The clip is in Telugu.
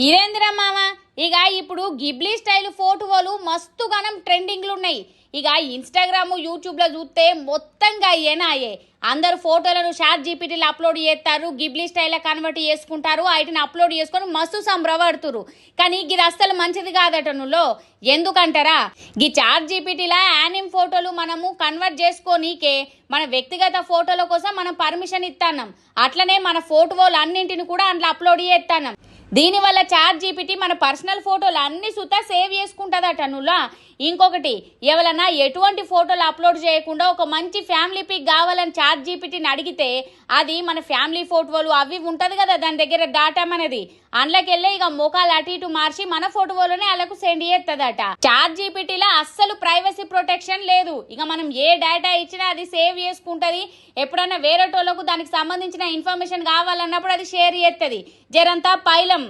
ఇదేందిరా మామ ఇక ఇప్పుడు గిబ్లీ స్టైల్ ఫోటోలు మస్తు గనం ట్రెండింగ్లు ఉన్నాయి. ఇక ఇన్స్టాగ్రామ్ యూట్యూబ్ లో చూస్తే మొత్తంగా అయ్యే అందరు ఫోటోలను షార్ట్ జీపీటీలో అప్లోడ్ చేస్తారు, గిబ్లీ స్టైల్లో కన్వర్ట్ చేసుకుంటారు, వాటిని అప్లోడ్ చేసుకొని మస్తు సంబరపడుతురు. కానీ ఇది అస్సలు మంచిది కాదట నువ్వు. ఎందుకంటారా, ఈ చాట్ జీపీటీలో యానిమ్ ఫోటోలు మనము కన్వర్ట్ చేసుకోనీకే మన వ్యక్తిగత ఫోటోల కోసం మనం పర్మిషన్ ఇస్తున్నాం. అట్లనే మన ఫోటోలు అన్నింటిని కూడా అందులో అప్లోడ్ చేస్తున్నాం. దీనివల్ల చాట్ జీపీటీ మన పర్సనల్ ఫోటోలు అన్ని సుతా సేవ్ చేసుకుంటుందట నువ్వు. ఇంకొకటి, ఎవరన్నా ఎటువంటి ఫోటోలు అప్లోడ్ చేయకుండా ఒక మంచి ఫ్యామిలీ పిక్ కావాలని చాట్ జీపీటీని అడిగితే అది మన ఫ్యామిలీ ఫోటోలు అవి ఉంటుంది కదా దాని దగ్గర డాటా అనేది, అందులోకి వెళ్ళి ఇక ముఖాలు అటు ఇటు మార్చి మన ఫోటోలోనే వాళ్ళకు సెండ్ చేస్తుందట. చాట్ జీపీటీలో అస్సలు ప్రైవసీ ప్రొటెక్షన్ లేదు. ఇక మనం ఏ డేటా ఇచ్చినా అది సేవ్ చేసుకుంటుంది. ఎప్పుడన్నా వేరేటోళ్ళకు దానికి సంబంధించిన ఇన్ఫర్మేషన్ కావాలన్నప్పుడు అది షేర్ చేస్తుంది. జరంతా పైలం.